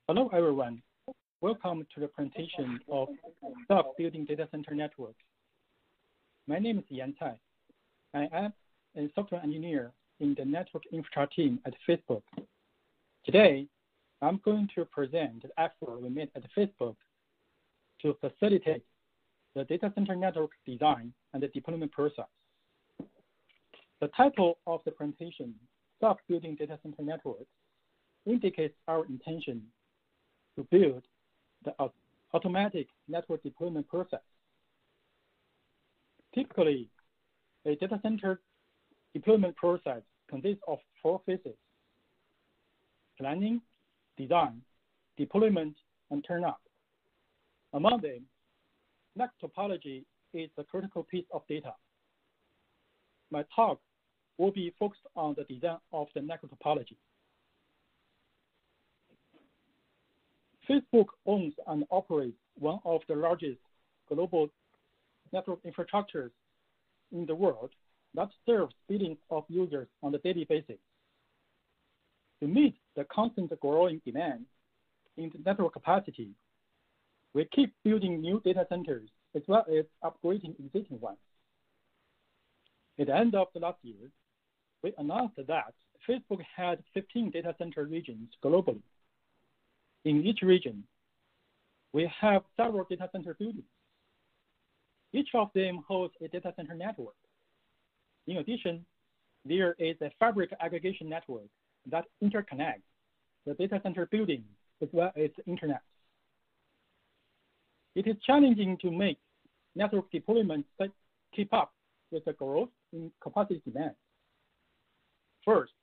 Hello, everyone. Welcome to the presentation of Self-Building Data Center Networks. My name is Yan Cai. I am a software engineer in the network infrastructure team at Facebook. Today, I'm going to present the effort we made at Facebook to facilitate the data center network design and the deployment process. The title of the presentation, Self-Building Data Center Networks, indicates our intention to build the automatic network deployment process. Typically, a data center deployment process consists of 4 phases: planning, design, deployment, and turn up. Among them, network topology is the critical piece of data. My talk will be focused on the design of the network topology. Facebook owns and operates one of the largest global network infrastructures in the world that serves billions of users on a daily basis. To meet the constant growing demand in the network capacity, we keep building new data centers as well as upgrading existing ones. At the end of the last year, we announced that Facebook had 15 data center regions globally. In each region, we have several data center buildings. Each of them holds a data center network. In addition, there is a fabric aggregation network that interconnects the data center building as well as the internet. It is challenging to make network deployment that keep up with the growth in capacity demand. First,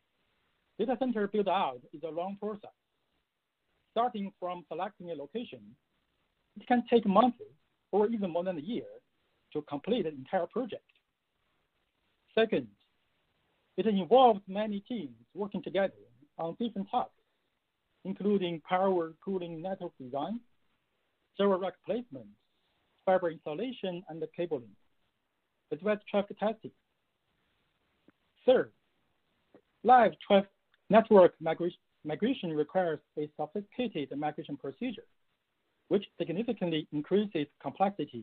data center build-out is a long process. Starting from selecting a location, it can take months or even more than a year to complete an entire project. Second, it involves many teams working together on different tasks, including power, cooling, network design, server rack placement, fiber installation, and the cabling, as well as traffic testing. Third, live traffic network migration requires a sophisticated migration procedure, which significantly increases complexity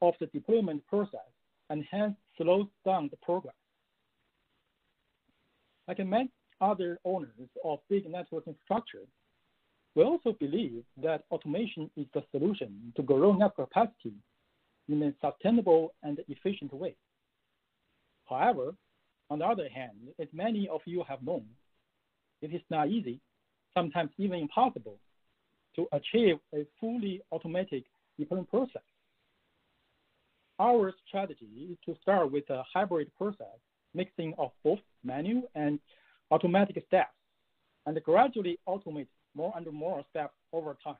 of the deployment process and hence slows down the progress. Like many other owners of big network infrastructure, we also believe that automation is the solution to grow network capacity in a sustainable and efficient way. However, on the other hand, as many of you have known, it is not easy, sometimes even impossible, to achieve a fully automatic deployment process. Our strategy is to start with a hybrid process, mixing of both manual and automatic steps, and gradually automate more and more steps over time.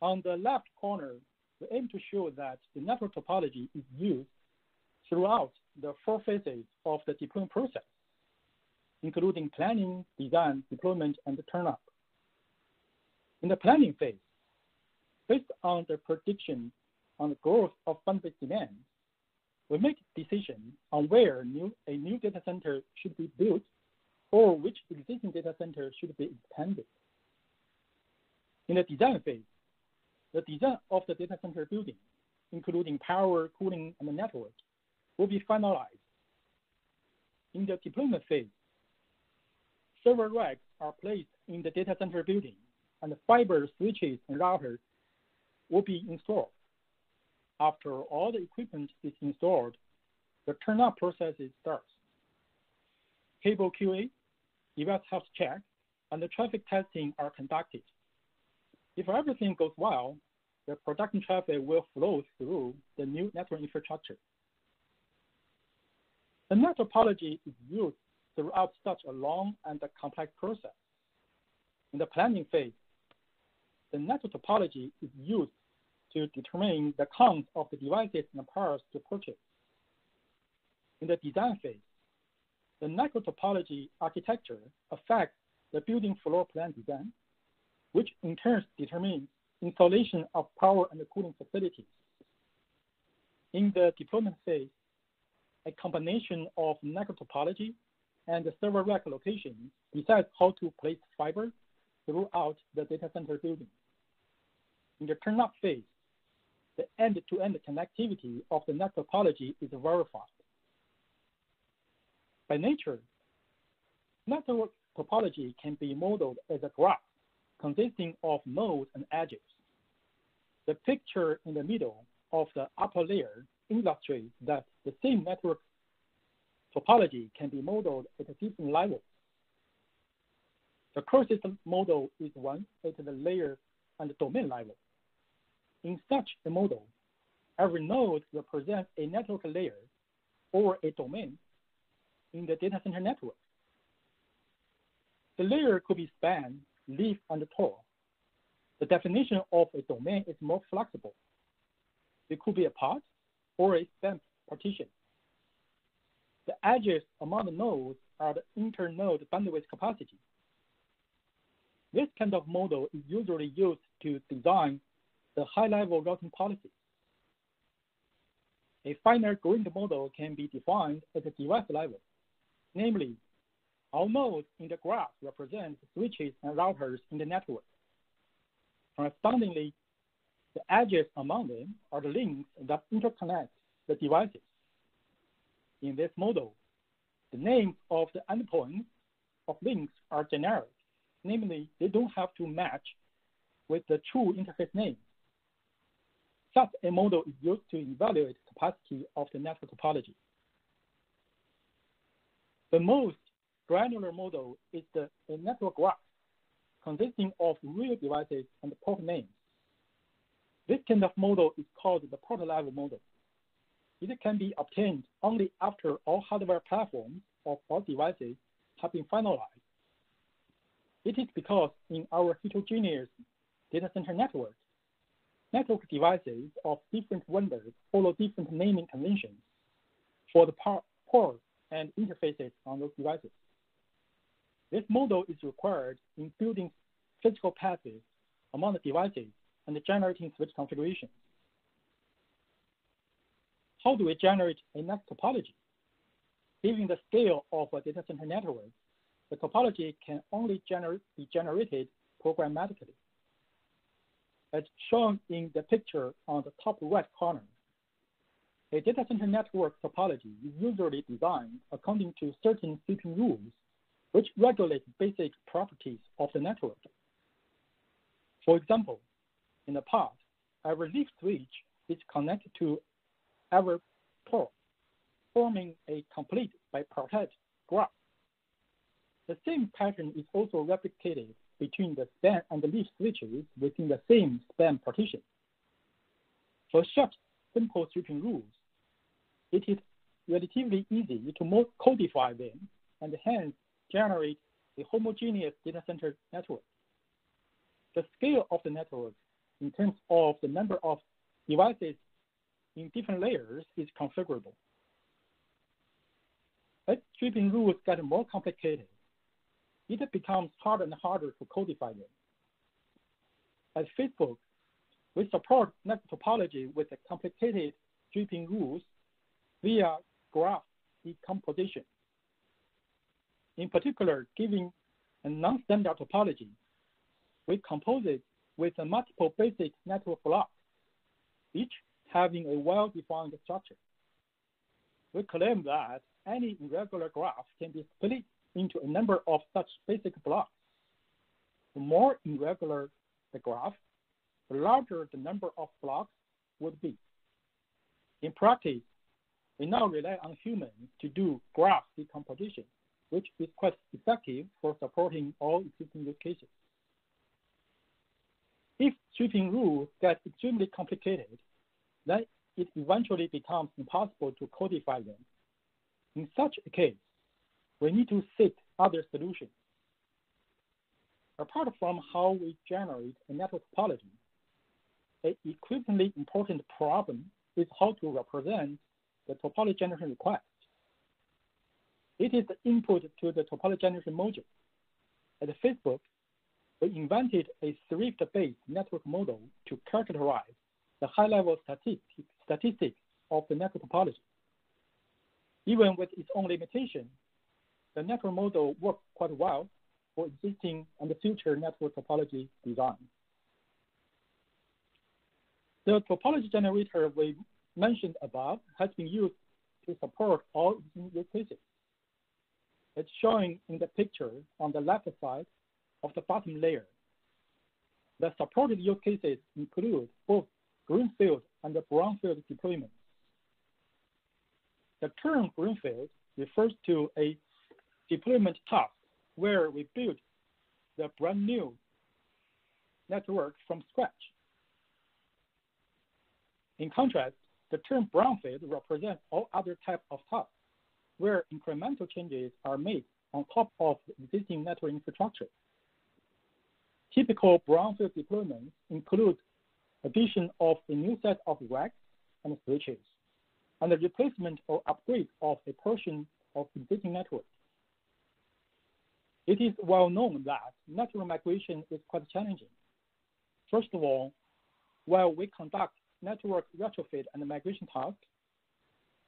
On the left corner, we aim to show that the network topology is used throughout the 4 phases of the deployment process, including planning, design, deployment, and the turn-up. In the planning phase, based on the prediction on the growth of bandwidth demand, we make decisions on where a new data center should be built or which existing data center should be expanded. In the design phase, the design of the data center building, including power, cooling, and the network, will be finalized. In the deployment phase, server racks are placed in the data center building, and fiber switches and routers will be installed. After all the equipment is installed, the turn-up process starts. Cable QA, device health check, and the traffic testing are conducted. If everything goes well, the production traffic will flow through the new network infrastructure. The network topology is used throughout such a long and a complex process. In the planning phase, the network topology is used to determine the count of the devices and parts to purchase. In the design phase, the network topology architecture affects the building floor plan design, which in turn determines installation of power and cooling facilities. In the deployment phase, a combination of network topology and the server rack location decides how to place fiber throughout the data center building. In the turn-up phase, the end-to-end connectivity of the net topology is verified. By nature, network topology can be modeled as a graph consisting of nodes and edges. The picture in the middle of the upper layer illustrates that the same network topology can be modeled at a different level. The closest model is one at the layer and domain level. In such a model, every node represents a network layer or a domain in the data center network. The layer could be span, leaf, and tall. The definition of a domain is more flexible. It could be a pod or a span partition. The edges among the nodes are the inter-node bandwidth capacity. This kind of model is usually used to design the high-level routing policy. A finer-grained model can be defined at the device level. Namely, all nodes in the graph represent switches and routers in the network. Correspondingly, the edges among them are the links that interconnect the devices. In this model, the names of the endpoints of links are generic. Namely, they don't have to match with the true interface name. Such a model is used to evaluate capacity of the network topology. The most granular model is a network graph consisting of real devices and port names. This kind of model is called the port-level model. It can be obtained only after all hardware platforms of all devices have been finalized. It is because in our heterogeneous data center network devices of different vendors follow different naming conventions for the ports and interfaces on those devices. This model is required in building physical paths among the devices and generating switch configurations. How do we generate a net topology? Given the scale of a data center network, the topology can only be generated programmatically. As shown in the picture on the top right corner, a data center network topology is usually designed according to certain sweeping rules which regulate basic properties of the network. For example, in the past, every leaf switch is connected to every port, forming a complete bipartite graph. The same pattern is also replicated between the span and the leaf switches within the same span partition. For such simple sweeping rules, it is relatively easy to codify them and hence generate a homogeneous data center network. The scale of the network in terms of the number of devices in different layers is configurable. As sweeping rules get more complicated, it becomes harder and harder to codify them. At Facebook, we support net topology with a complicated sweeping rules via graph decomposition. In particular, given a non-standard topology, we compose it with a multiple basic network blocks, each having a well-defined structure. We claim that any irregular graph can be split into a number of such basic blocks. The more irregular the graph, the larger the number of blocks would be. In practice, we now rely on humans to do graph decomposition, which is quite effective for supporting all existing use cases. If sweeping rules get extremely complicated, then it eventually becomes impossible to codify them. In such a case, we need to seek other solutions. Apart from how we generate a network topology, an equivalently important problem is how to represent the topology generation request. It is the input to the topology generation module. At Facebook, we invented a Swift-based network model to characterize the high-level statistics of the network topology. Even with its own limitation, the network model works quite well for existing and future network topology design. The topology generator we mentioned above has been used to support all use cases. It's showing in the picture on the left side of the bottom layer. The supported use cases include both greenfield and brownfield deployments. The term greenfield refers to a deployment task where we build the brand new network from scratch. In contrast, the term brownfield represents all other types of tasks where incremental changes are made on top of existing network infrastructure. Typical brownfield deployments include addition of a new set of racks and switches, and the replacement or upgrade of a portion of existing network. It is well known that network migration is quite challenging. First of all, while we conduct network retrofit and migration tasks,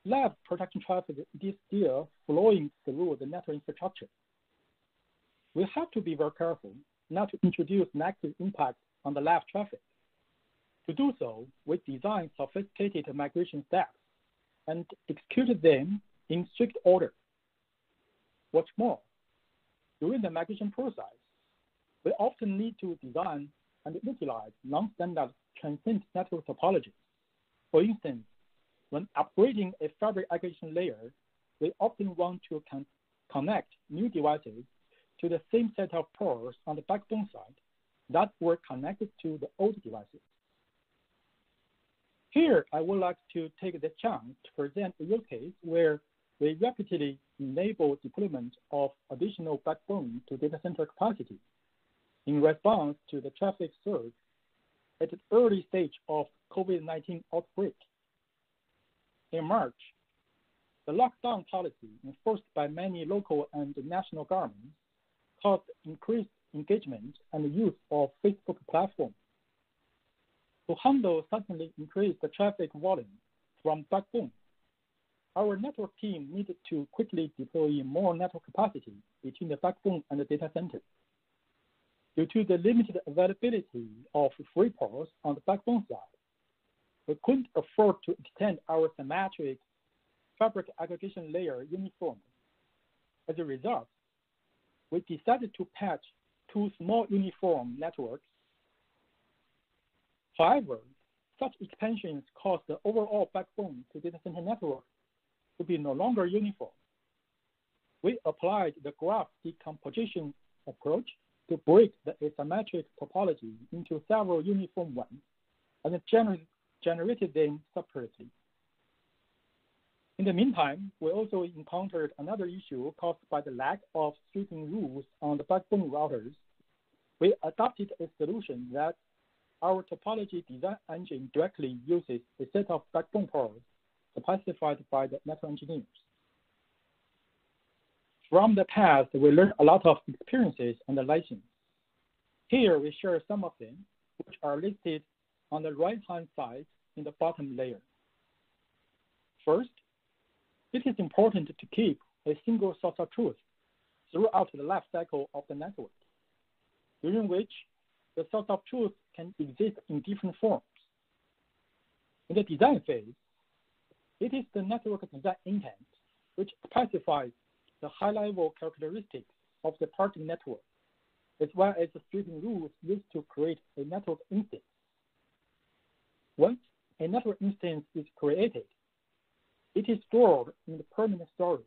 live production traffic is still flowing through the network infrastructure. We have to be very careful not to introduce negative impact on the live traffic. To do so, we design sophisticated migration steps and executed them in strict order. What's more, during the migration process, we often need to design and utilize non-standard transcend network topologies. For instance, when upgrading a fabric aggregation layer, we often want to connect new devices to the same set of ports on the backbone side that were connected to the old devices. Here, I would like to take the chance to present a use case where we rapidly enable deployment of additional backbone to data center capacity in response to the traffic surge at the early stage of COVID-19 outbreak. In March, the lockdown policy enforced by many local and national governments caused increased engagement and use of Facebook platform. To handle suddenly increased traffic volume from backbone, our network team needed to quickly deploy more network capacity between the backbone and the data center. Due to the limited availability of free ports on the backbone side, we couldn't afford to extend our symmetric fabric aggregation layer uniformly. As a result, we decided to patch two small uniform networks. However, such expansions caused the overall backbone to data center network to be no longer uniform. We applied the graph decomposition approach to break the asymmetric topology into several uniform ones and generated them separately. In the meantime, we also encountered another issue caused by the lack of stripping rules on the backbone routers. We adopted a solution that our topology design engine directly uses a set of backbone ports specified by the network engineers. From the past, we learned a lot of experiences and lessons. Here, we share some of them, which are listed on the right-hand side in the bottom layer. First, it is important to keep a single source of truth throughout the life cycle of the network, during which the source of truth can exist in different forms. In the design phase, it is the network design intent which specifies the high-level characteristics of the target network, as well as the stripping rules used to create a network instance. Once a network instance is created, it is stored in the permanent storage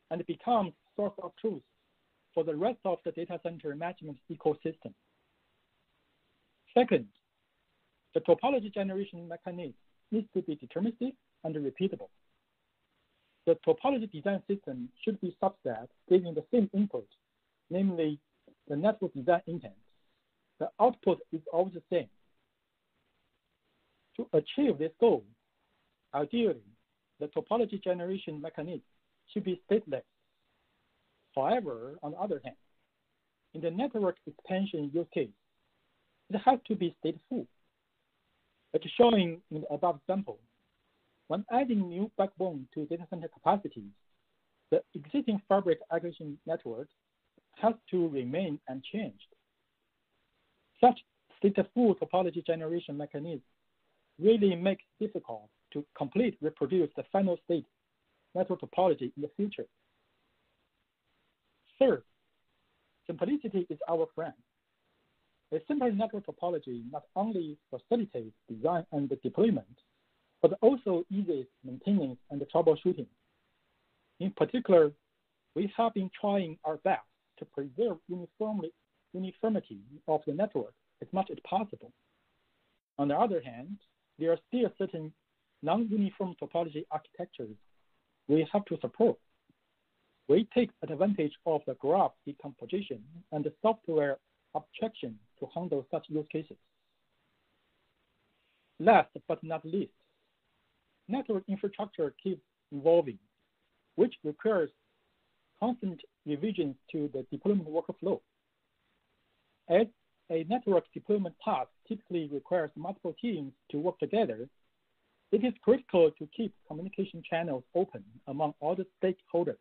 and becomes source of truth for the rest of the data center management ecosystem. Second, the topology generation mechanism needs to be deterministic and repeatable. The topology design system should be subset giving the same input, namely the network design intent. The output is always the same. To achieve this goal, ideally, the topology generation mechanism should be stateless. However, on the other hand, in the network expansion use case, it has to be stateful. As shown in the above example, when adding new backbone to data center capacities, The existing fabric aggregation network has to remain unchanged. Such stateful topology generation mechanism really makes it difficult to completely reproduce the final state network topology in the future. Third, simplicity is our friend. A simple network topology not only facilitates design and deployment, but also eases maintenance and troubleshooting. In particular, we have been trying our best to preserve uniformity of the network as much as possible. On the other hand, there are still certain non-uniform topology architectures we have to support. We take advantage of the graph decomposition and the software abstraction to handle such use cases. Last but not least, network infrastructure keeps evolving, which requires constant revisions to the deployment workflow. As a network deployment task typically requires multiple teams to work together, it is critical to keep communication channels open among all the stakeholders.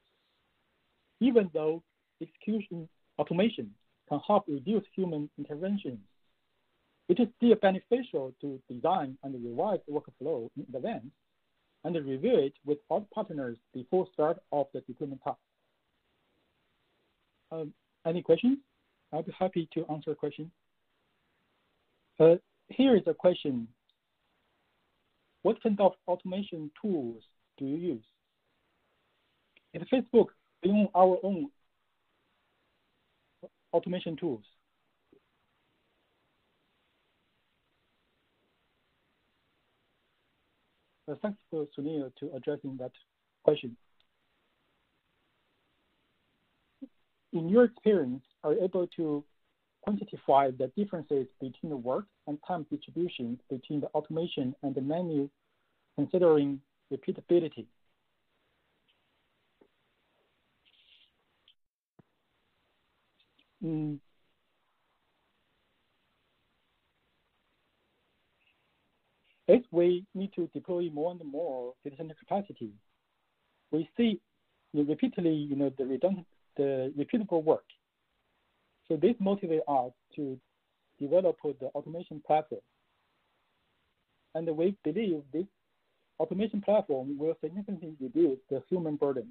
Even though execution automation can help reduce human intervention, it is still beneficial to design and revise the workflow in advance and review it with all partners before start of the deployment task. Any questions? I'll be happy to answer a question. Here is a question. What kind of automation tools do you use? At Facebook, we own our own automation tools. Thanks for Sunil to addressing that question. In your experience, are you able to quantify the differences between the work and time distribution between the automation and the manual, considering repeatability? As we need to deploy more and more data center capacity, we see repeatedly, the repeatable work. So this motivates us to develop the automation platform. And we believe this automation platform will significantly reduce the human burden.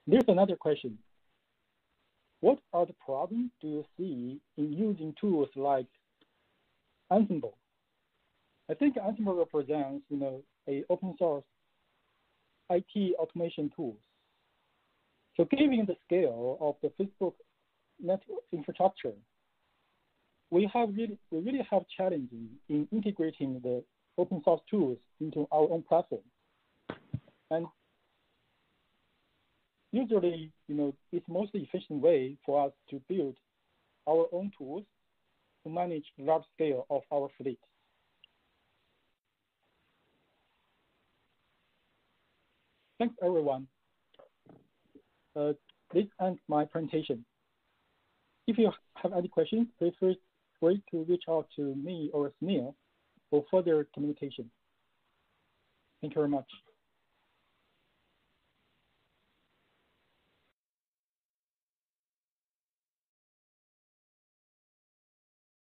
There's another question. What are the problems do you see in using tools like Ensemble? I think Ensemble represents, a open source IT automation tools. So given the scale of the Facebook network infrastructure, we really have challenges in integrating the open source tools into our own platform. And usually, it's most efficient way for us to build our own tools to manage large scale of our fleet. Thanks, everyone. This ends my presentation. If you have any questions, feel free to reach out to me or Sunil for further communication. Thank you very much.